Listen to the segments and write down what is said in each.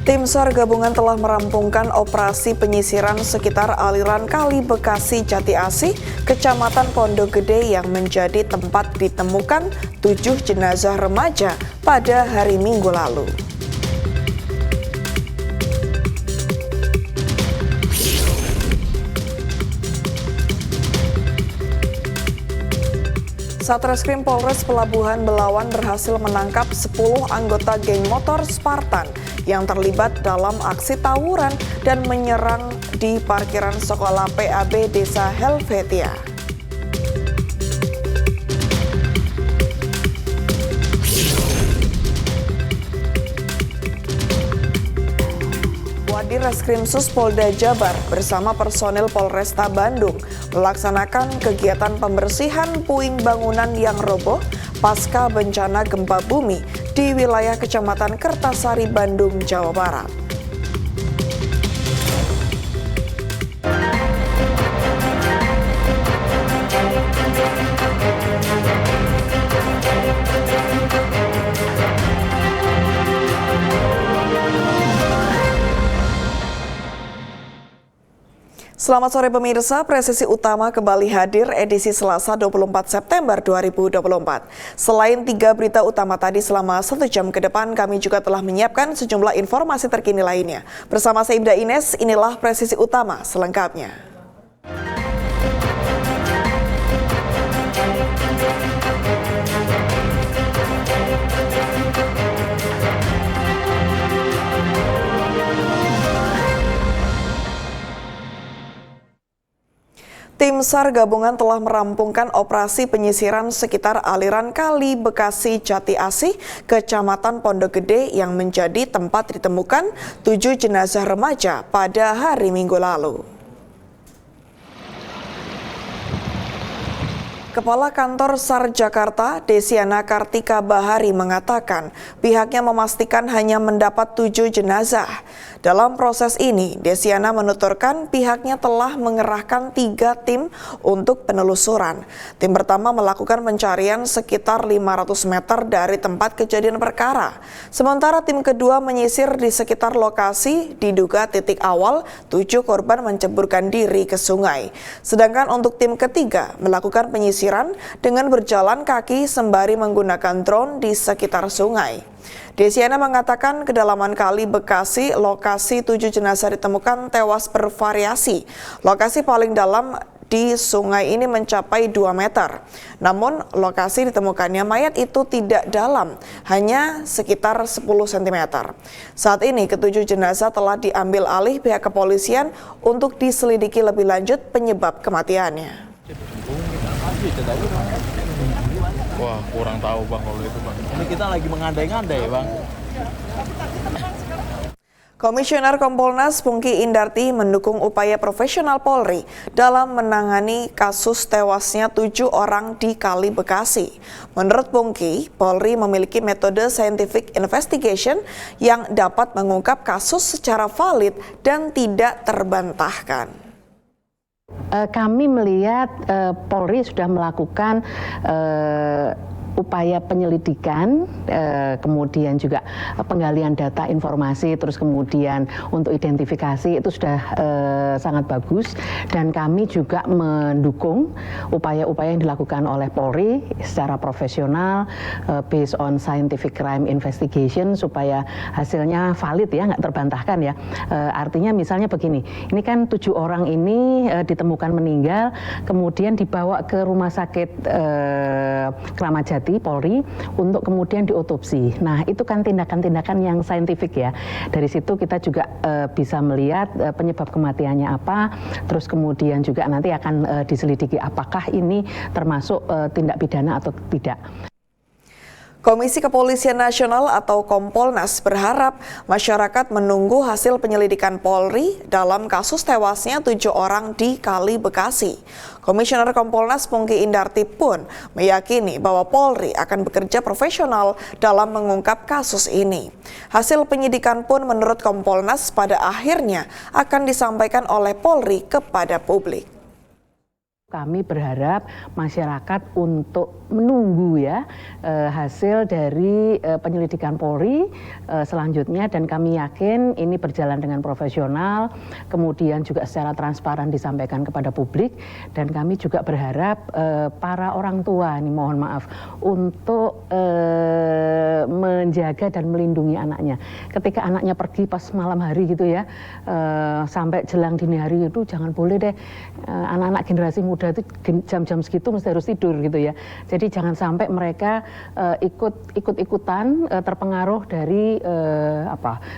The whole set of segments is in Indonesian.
Tim SAR gabungan telah merampungkan operasi penyisiran sekitar aliran Kali Bekasi Jati Asih, Kecamatan Pondok Gede yang menjadi tempat ditemukan 7 jenazah remaja pada hari Minggu lalu. Satreskrim Polres Pelabuhan Belawan berhasil menangkap 10 anggota geng motor Spartan yang terlibat dalam aksi tawuran dan menyerang di parkiran sekolah PAB Desa Helvetia. Di Reskrimsus Polda Jabar bersama personil Polresta Bandung melaksanakan kegiatan pembersihan puing bangunan yang roboh pasca bencana gempa bumi di wilayah Kecamatan Kertasari, Bandung, Jawa Barat. Selamat sore pemirsa, Presisi Utama kembali hadir edisi Selasa 24 September 2024. Selain 3 berita utama tadi selama 1 jam ke depan, kami juga telah menyiapkan sejumlah informasi terkini lainnya. Bersama saya Ibda Ines, inilah Presisi Utama selengkapnya. Tim SAR gabungan telah merampungkan operasi penyisiran sekitar aliran Kali Bekasi Jati Asih, Kecamatan Pondok Gede yang menjadi tempat ditemukan 7 jenazah remaja pada hari Minggu lalu. Kepala Kantor SAR Jakarta, Desiana Kartika Bahari mengatakan pihaknya memastikan hanya mendapat 7 jenazah. Dalam proses ini, Desiana menuturkan pihaknya telah mengerahkan 3 tim untuk penelusuran. Tim pertama melakukan pencarian sekitar 500 meter dari tempat kejadian perkara. Sementara tim kedua menyisir di sekitar lokasi diduga titik awal 7 korban menceburkan diri ke sungai. Sedangkan untuk tim ketiga melakukan penyisiran dengan berjalan kaki sembari menggunakan drone di sekitar sungai. Desiana mengatakan kedalaman Kali Bekasi, lokasi 7 jenazah ditemukan tewas bervariasi. Lokasi paling dalam di sungai ini mencapai 2 meter. Namun lokasi ditemukannya mayat itu tidak dalam, hanya sekitar 10 cm. Saat ini ketujuh jenazah telah diambil alih pihak kepolisian untuk diselidiki lebih lanjut penyebab kematiannya. Wah, kurang tahu Bang kalau itu Bang. Ini kita lagi mengandai-ngandai Bang. Komisioner Kompolnas Pungki Indarti mendukung upaya profesional Polri dalam menangani kasus tewasnya 7 orang di Kali Bekasi. Menurut Pungki, Polri memiliki metode scientific investigation yang dapat mengungkap kasus secara valid dan tidak terbantahkan. Kami melihat Polri sudah melakukan upaya penyelidikan, kemudian juga penggalian data informasi, terus kemudian untuk identifikasi itu sudah sangat bagus, dan kami juga mendukung upaya-upaya yang dilakukan oleh Polri secara profesional based on scientific crime investigation supaya hasilnya valid ya, nggak terbantahkan ya. Artinya misalnya begini, ini kan 7 orang ini ditemukan meninggal, kemudian dibawa ke rumah sakit Kramat Jati Polri untuk kemudian diotopsi. Nah, itu kan tindakan-tindakan yang saintifik ya. Dari situ kita juga bisa melihat penyebab kematiannya apa, terus kemudian juga nanti akan diselidiki apakah ini termasuk tindak pidana atau tidak. Komisi Kepolisian Nasional atau Kompolnas berharap masyarakat menunggu hasil penyelidikan Polri dalam kasus tewasnya 7 orang di Kali Bekasi. Komisioner Kompolnas Pungki Indarti pun meyakini bahwa Polri akan bekerja profesional dalam mengungkap kasus ini. Hasil penyidikan pun menurut Kompolnas pada akhirnya akan disampaikan oleh Polri kepada publik. Kami berharap masyarakat untuk menunggu hasil dari penyelidikan Polri selanjutnya, dan kami yakin ini berjalan dengan profesional, kemudian juga secara transparan disampaikan kepada publik, dan kami juga berharap para orang tua ini mohon maaf untuk menjaga dan melindungi anaknya. Ketika anaknya pergi pas malam hari gitu ya, sampai jelang dini hari itu jangan boleh deh anak-anak generasi muda itu jam-jam segitu mesti harus tidur gitu ya. Jadi jangan sampai mereka ikut-ikutan terpengaruh dari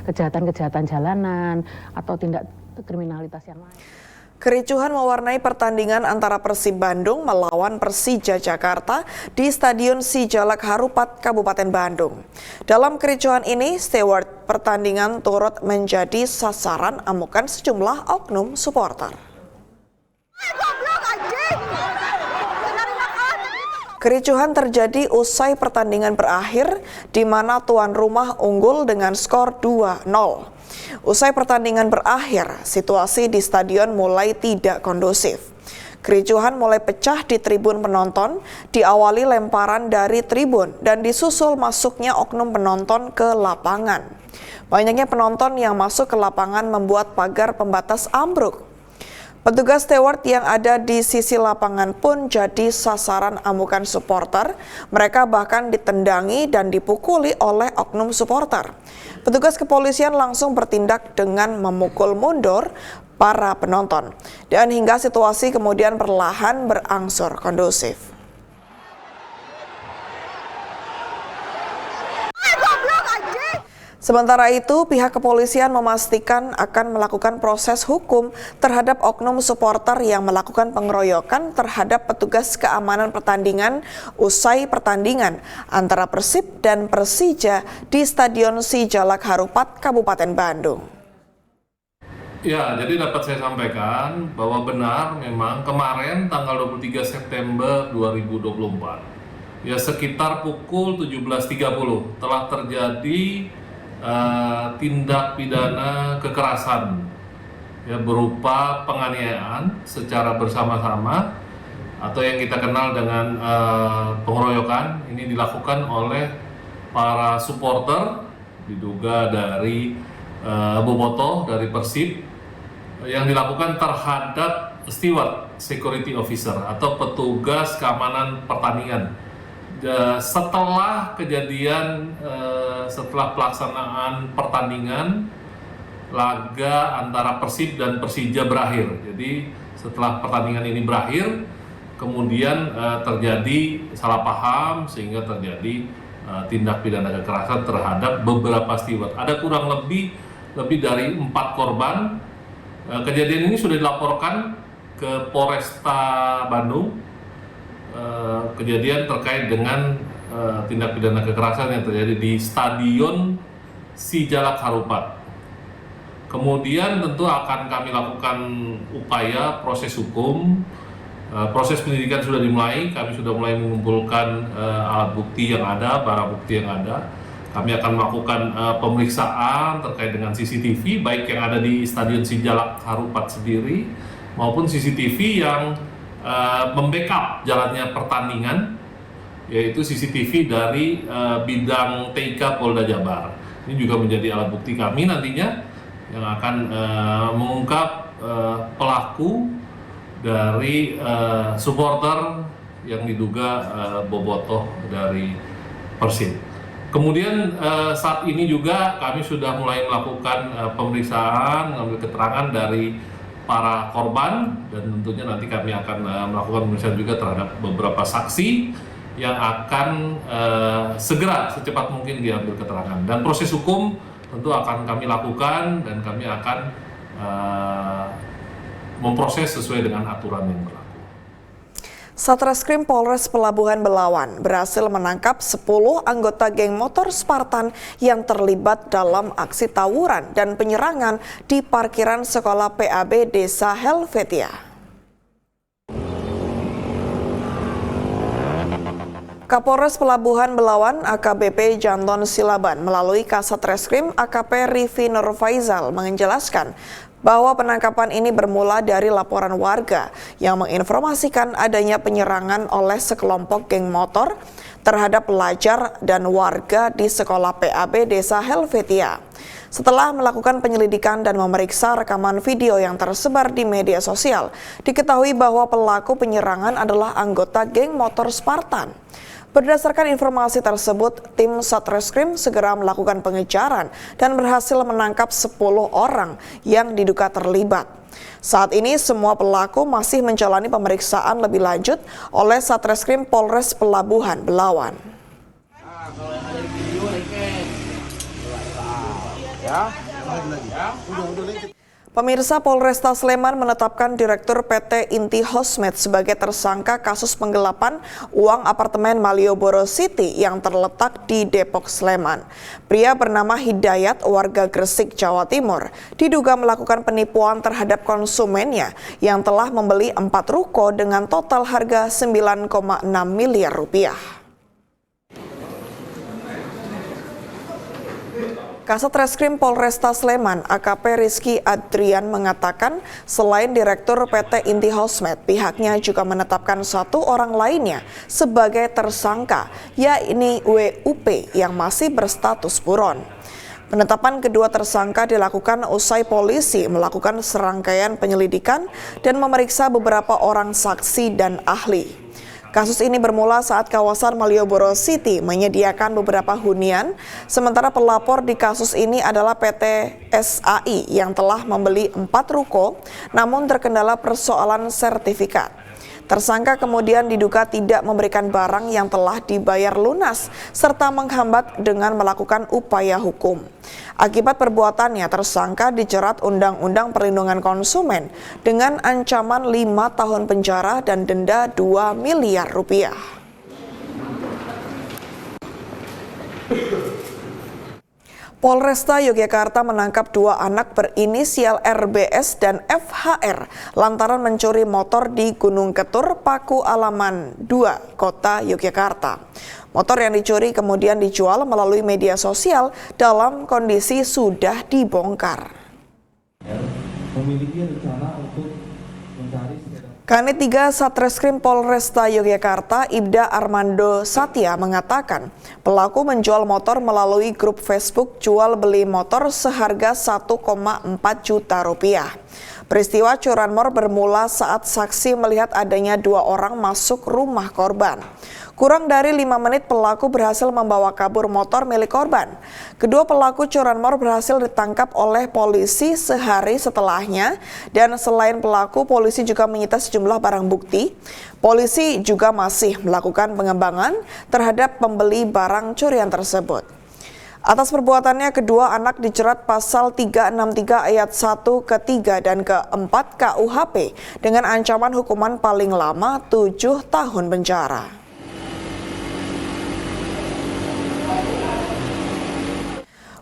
kejahatan-kejahatan jalanan atau tindak kriminalitas yang lain. Kericuhan mewarnai pertandingan antara Persib Bandung melawan Persija Jakarta di Stadion Sijalak Harupat, Kabupaten Bandung. Dalam kericuhan ini, steward pertandingan turut menjadi sasaran amukan sejumlah oknum supporter. Kericuhan terjadi usai pertandingan berakhir, di mana tuan rumah unggul dengan skor 2-0. Usai pertandingan berakhir, situasi di stadion mulai tidak kondusif. Kericuhan mulai pecah di tribun penonton, diawali lemparan dari tribun dan disusul masuknya oknum penonton ke lapangan. Banyaknya penonton yang masuk ke lapangan membuat pagar pembatas ambruk. Petugas steward yang ada di sisi lapangan pun jadi sasaran amukan supporter. Mereka bahkan ditendangi dan dipukuli oleh oknum supporter. Petugas kepolisian langsung bertindak dengan memukul mundur para penonton. Dan hingga situasi kemudian perlahan berangsur kondusif. Sementara itu, pihak kepolisian memastikan akan melakukan proses hukum terhadap oknum supporter yang melakukan pengeroyokan terhadap petugas keamanan pertandingan usai pertandingan antara Persib dan Persija di Stadion Sijalak Harupat, Kabupaten Bandung. Ya, jadi dapat saya sampaikan bahwa benar memang kemarin tanggal 23 September 2024, ya sekitar pukul 17.30 telah terjadi tindak pidana kekerasan ya berupa penganiayaan secara bersama-sama atau yang kita kenal dengan pengeroyokan. Ini dilakukan oleh para supporter diduga dari bobotoh dari Persib yang dilakukan terhadap steward security officer atau petugas keamanan pertandingan. Setelah kejadian, setelah pelaksanaan pertandingan laga antara Persib dan Persija berakhir. Jadi setelah pertandingan ini berakhir, kemudian terjadi salah paham sehingga terjadi tindak pidana kekerasan terhadap beberapa steward. Ada kurang lebih dari 4 korban. Kejadian ini sudah dilaporkan ke Polresta Bandung. Kejadian terkait dengan tindak pidana kekerasan yang terjadi di Stadion Sijalak Harupat. Kemudian tentu akan kami lakukan upaya proses hukum. Proses penyidikan sudah dimulai, kami sudah mulai mengumpulkan alat bukti yang ada, barang bukti yang ada. Kami akan melakukan pemeriksaan terkait dengan CCTV, baik yang ada di Stadion Sijalak Harupat sendiri, maupun CCTV yang membackup jalannya pertandingan, yaitu CCTV dari bidang TK Polda Jabar. Ini juga menjadi alat bukti kami nantinya yang akan mengungkap pelaku dari supporter yang diduga bobotoh dari Persib. Kemudian saat ini juga kami sudah mulai melakukan pemeriksaan, mengambil keterangan dari para korban, dan tentunya nanti kami akan melakukan pemeriksaan juga terhadap beberapa saksi yang akan segera secepat mungkin diambil keterangan. Dan proses hukum tentu akan kami lakukan dan kami akan memproses sesuai dengan aturan yang berlaku. Satreskrim Polres Pelabuhan Belawan berhasil menangkap 10 anggota geng motor Spartan yang terlibat dalam aksi tawuran dan penyerangan di parkiran sekolah PAB Desa Helvetia. Kapolres Pelabuhan Belawan AKBP Janton Silaban melalui Kasat Reskrim AKP Rivi Nurfaizal menjelaskan bahwa penangkapan ini bermula dari laporan warga yang menginformasikan adanya penyerangan oleh sekelompok geng motor terhadap pelajar dan warga di sekolah PAB Desa Helvetia. Setelah melakukan penyelidikan dan memeriksa rekaman video yang tersebar di media sosial, diketahui bahwa pelaku penyerangan adalah anggota geng motor Spartan. Berdasarkan informasi tersebut, tim Satreskrim segera melakukan pengejaran dan berhasil menangkap 10 orang yang diduga terlibat. Saat ini semua pelaku masih menjalani pemeriksaan lebih lanjut oleh Satreskrim Polres Pelabuhan Belawan. Pemirsa, Polresta Sleman menetapkan Direktur PT Inti Hosmed sebagai tersangka kasus penggelapan uang apartemen Malioboro City yang terletak di Depok, Sleman. Pria bernama Hidayat, warga Gresik, Jawa Timur, diduga melakukan penipuan terhadap konsumennya yang telah membeli 4 ruko dengan total harga 9,6 miliar rupiah. Kasat Reskrim Polresta Sleman AKP Rizky Adrian mengatakan selain Direktur PT Inti Hosmed, pihaknya juga menetapkan 1 orang lainnya sebagai tersangka, yakni WUP yang masih berstatus buron. Penetapan kedua tersangka dilakukan usai polisi melakukan serangkaian penyelidikan dan memeriksa beberapa orang saksi dan ahli. Kasus ini bermula saat kawasan Malioboro City menyediakan beberapa hunian, sementara pelapor di kasus ini adalah PT SAI yang telah membeli 4 ruko, namun terkendala persoalan sertifikat. Tersangka kemudian diduga tidak memberikan barang yang telah dibayar lunas, serta menghambat dengan melakukan upaya hukum. Akibat perbuatannya, tersangka dijerat Undang-Undang Perlindungan Konsumen dengan ancaman 5 tahun penjara dan denda 2 miliar rupiah. Polresta Yogyakarta menangkap 2 anak berinisial RBS dan FHR lantaran mencuri motor di Gunung Ketur, Paku Alaman 2, Kota Yogyakarta. Motor yang dicuri kemudian dijual melalui media sosial dalam kondisi sudah dibongkar. Memiliki rencana untuk mencari Kanit 3 Satreskrim Polresta Yogyakarta Ibda Armando Satya mengatakan pelaku menjual motor melalui grup Facebook jual beli motor seharga 1,4 juta rupiah. Peristiwa curanmor bermula saat saksi melihat adanya 2 orang masuk rumah korban. Kurang dari 5 menit pelaku berhasil membawa kabur motor milik korban. Kedua pelaku curanmor berhasil ditangkap oleh polisi sehari setelahnya, dan selain pelaku, polisi juga menyita sejumlah barang bukti. Polisi juga masih melakukan pengembangan terhadap pembeli barang curian tersebut. Atas perbuatannya, kedua anak dijerat pasal 363 ayat 1 ke-3 dan ke-4 KUHP dengan ancaman hukuman paling lama 7 tahun penjara.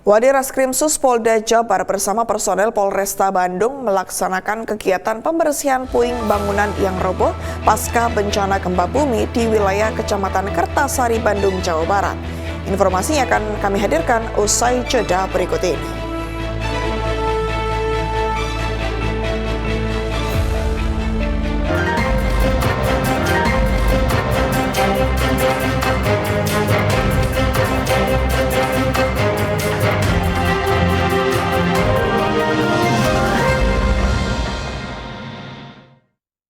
Wadireskripsus Polda Jabar bersama personel Polresta Bandung melaksanakan kegiatan pembersihan puing bangunan yang roboh pasca bencana gempa bumi di wilayah Kecamatan Kertasari, Bandung, Jawa Barat. Informasinya akan kami hadirkan usai jeda berikut ini.